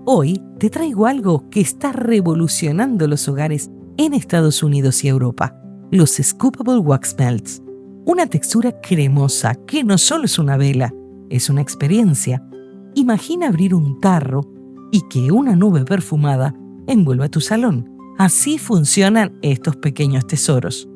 Hoy te traigo algo que está revolucionando los hogares en Estados Unidos y Europa: los Scoopable Wax Melts. Una textura cremosa que no solo es una vela, es una experiencia. Imagina abrir un tarro y que una nube perfumada envuelva tu salón. Así funcionan estos pequeños tesoros.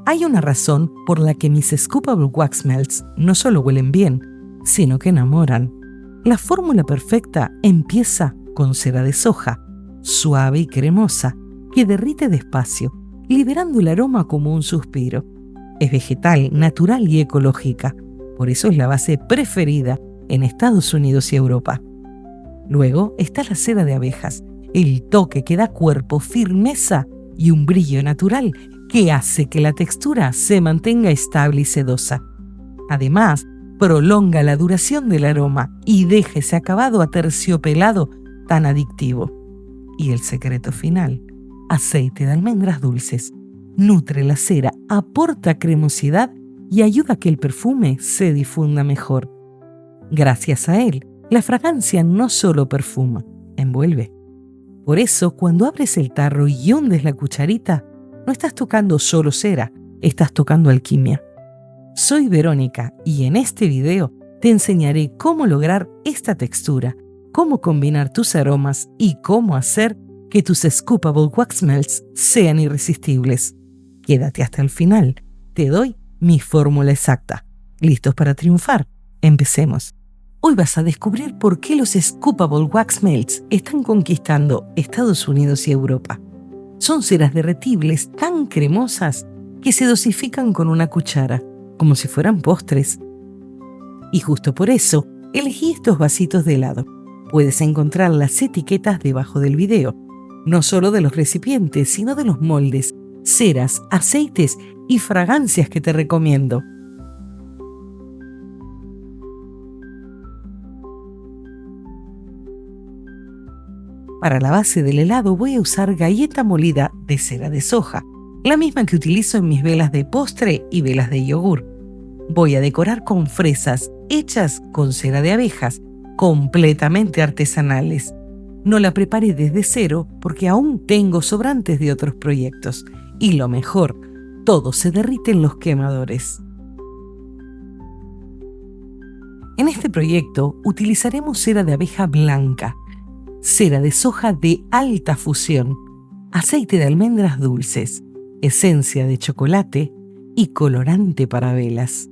Hay una razón por la que mis Scoopable Wax Melts no solo huelen bien, sino que enamoran. La fórmula perfecta empieza con cera de soja, suave y cremosa, que derrite despacio, liberando el aroma como un suspiro. Es vegetal, natural y ecológica, por eso es la base preferida en Estados Unidos y Europa. Luego está la cera de abejas, el toque que da cuerpo, firmeza y un brillo natural que hace que la textura se mantenga estable y sedosa. Además, prolonga la duración del aroma y deja ese acabado aterciopelado tan adictivo. Y el secreto final: aceite de almendras dulces. Nutre la cera, aporta cremosidad y ayuda a que el perfume se difunda mejor. Gracias a él, la fragancia no solo perfuma, envuelve. Por eso, cuando abres el tarro y hundes la cucharita, no estás tocando solo cera, estás tocando alquimia. Soy Verónica y en este video te enseñaré cómo lograr esta textura, cómo combinar tus aromas y cómo hacer que tus Scoopable Wax Melts sean irresistibles. Quédate hasta el final, te doy mi fórmula exacta. ¿Listos para triunfar? Empecemos. Hoy vas a descubrir por qué los Scoopable Wax Melts están conquistando Estados Unidos y Europa. Son ceras derretibles tan cremosas que se dosifican con una cuchara, como si fueran postres. Y justo por eso, elegí estos vasitos de helado. Puedes encontrar las etiquetas debajo del video, no solo de los recipientes, sino de los moldes, ceras, aceites y fragancias que te recomiendo. Para la base del helado voy a usar galleta molida de cera de soja, la misma que utilizo en mis velas de postre y velas de yogur. Voy a decorar con fresas hechas con cera de abejas, completamente artesanales. No la preparé desde cero porque aún tengo sobrantes de otros proyectos. Y lo mejor, todo se derrite en los quemadores. En este proyecto utilizaremos cera de abeja blanca, cera de soja de alta fusión, aceite de almendras dulces, esencia de chocolate y colorante para velas.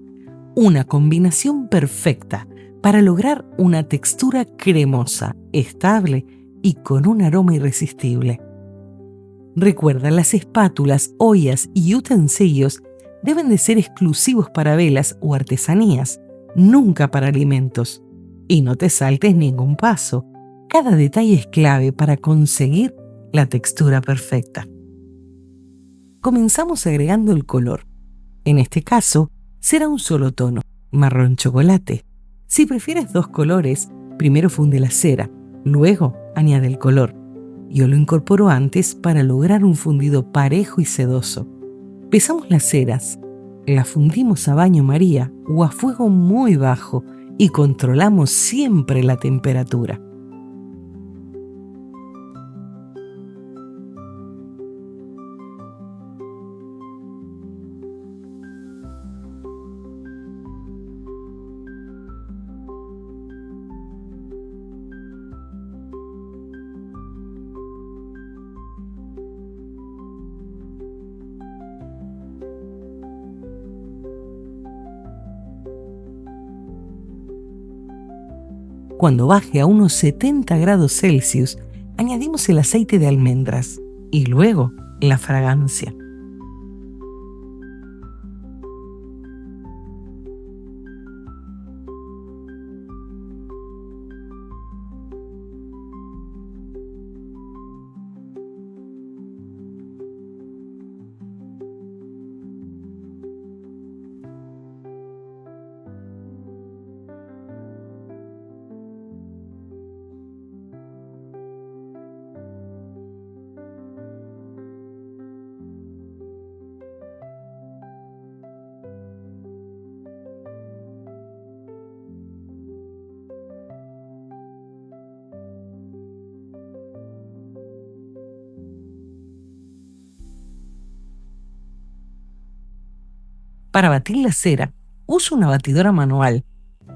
Una combinación perfecta para lograr una textura cremosa, estable y con un aroma irresistible. Recuerda, las espátulas, ollas y utensilios deben de ser exclusivos para velas o artesanías, nunca para alimentos. Y no te saltes ningún paso. Cada detalle es clave para conseguir la textura perfecta. Comenzamos agregando el color. En este caso, será un solo tono, marrón chocolate. Si prefieres dos colores, primero funde la cera, luego añade el color. Yo lo incorporo antes para lograr un fundido parejo y sedoso. Pesamos las ceras, las fundimos a baño María o a fuego muy bajo y controlamos siempre la temperatura. Cuando baje a unos 70 grados Celsius, añadimos el aceite de almendras y luego la fragancia. Para batir la cera, uso una batidora manual.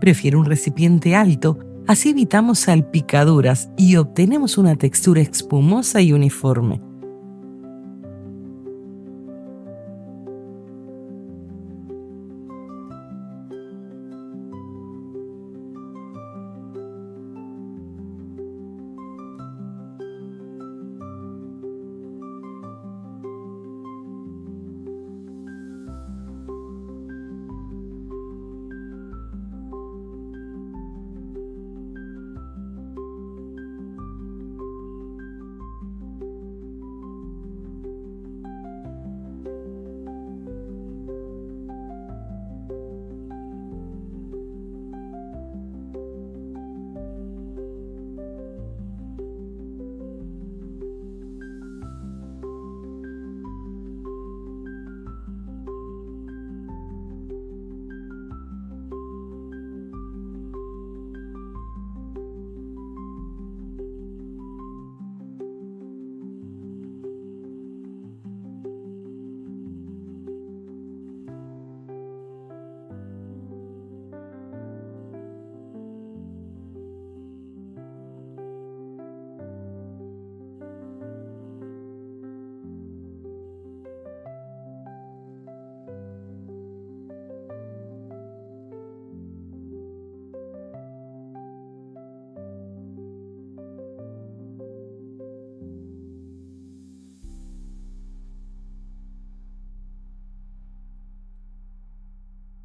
Prefiero un recipiente alto, así evitamos salpicaduras y obtenemos una textura espumosa y uniforme.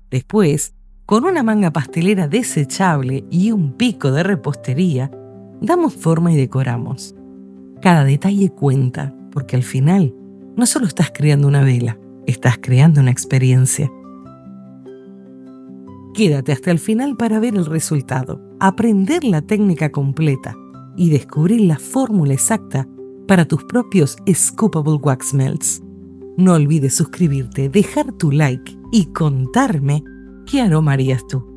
Después, con una manga pastelera desechable y un pico de repostería, damos forma y decoramos. Cada detalle cuenta, porque al final no solo estás creando una vela, estás creando una experiencia. Quédate hasta el final para ver el resultado, aprender la técnica completa y descubrir la fórmula exacta para tus propios Scoopable Wax Melts. No olvides suscribirte, dejar tu like y contarme qué aroma harías tú.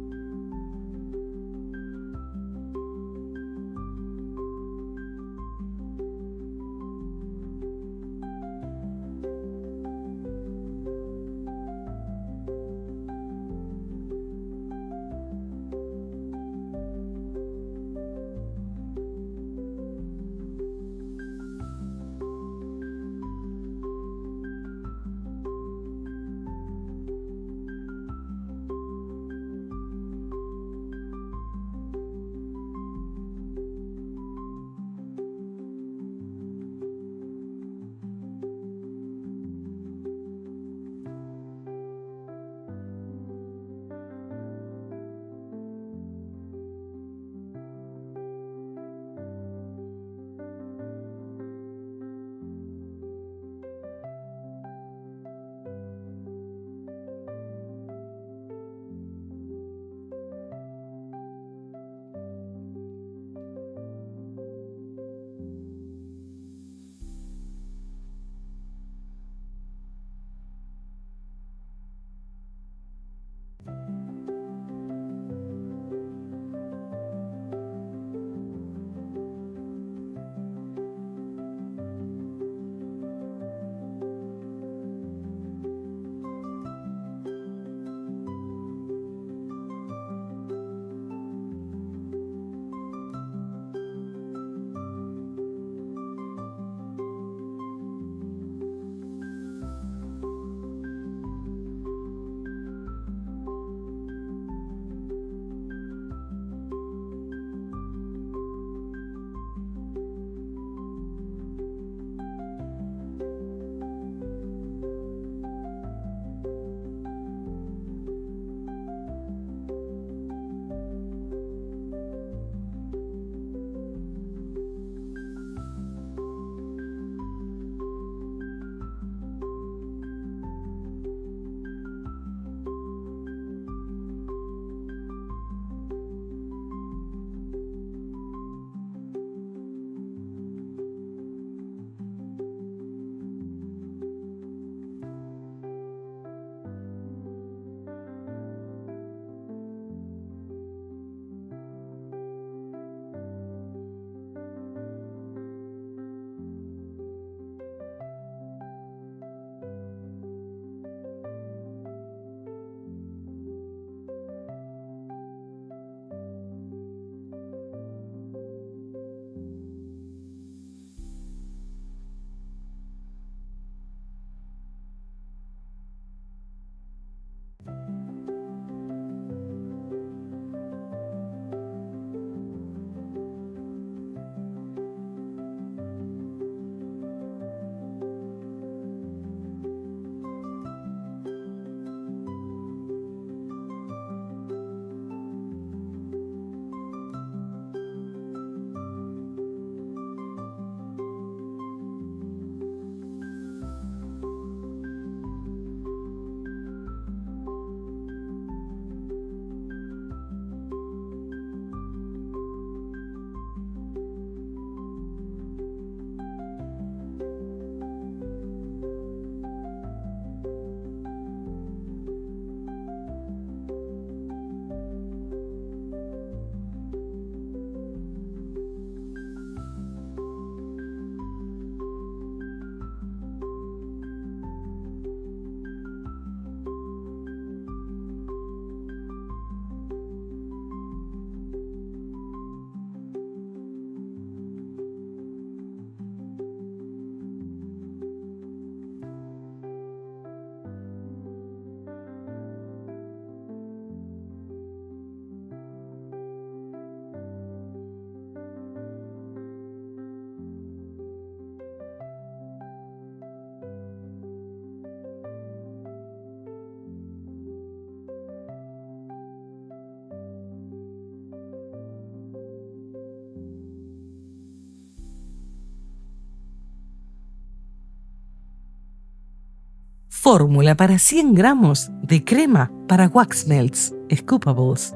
Fórmula para 100 gramos de crema para wax melts Scoopables.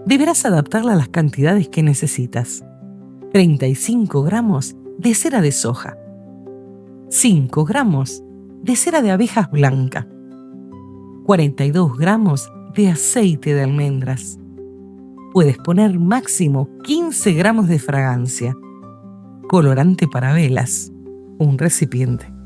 Deberás adaptarla a las cantidades que necesitas. 35 gramos de cera de soja. 5 gramos de cera de abejas blanca. 42 gramos de aceite de almendras. Puedes poner máximo 15 gramos de fragancia. Colorante para velas. Un recipiente.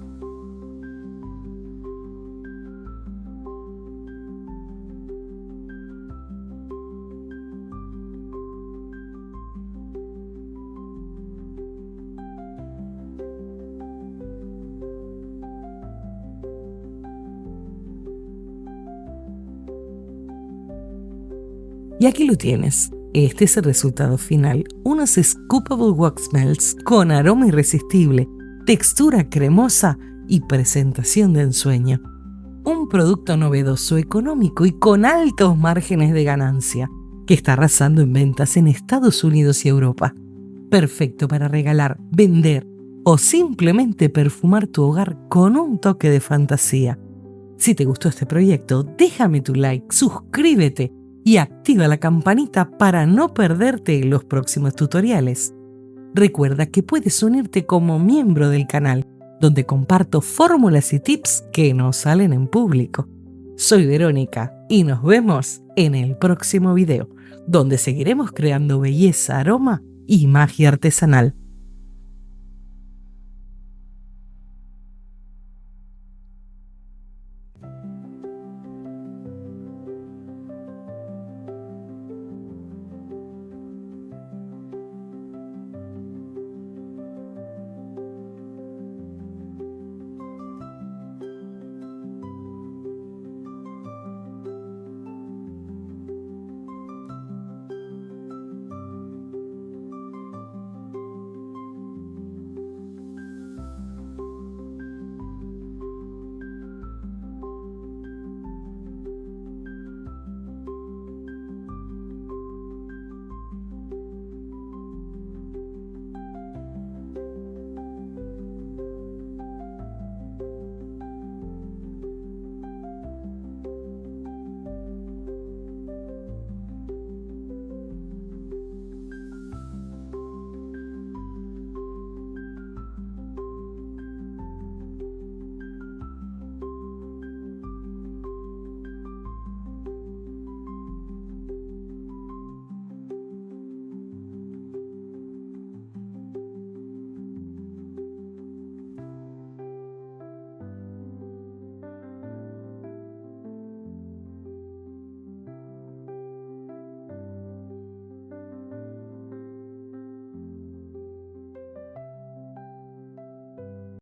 Y aquí lo tienes. Este es el resultado final. Unos Scoopable Wax Melts con aroma irresistible, textura cremosa y presentación de ensueño. Un producto novedoso, económico y con altos márgenes de ganancia, que está arrasando en ventas en Estados Unidos y Europa. Perfecto para regalar, vender o simplemente perfumar tu hogar con un toque de fantasía. Si te gustó este proyecto, déjame tu like, suscríbete y activa la campanita para no perderte los próximos tutoriales. Recuerda que puedes unirte como miembro del canal, donde comparto fórmulas y tips que no salen en público. Soy Verónica y nos vemos en el próximo video, donde seguiremos creando belleza, aroma y magia artesanal.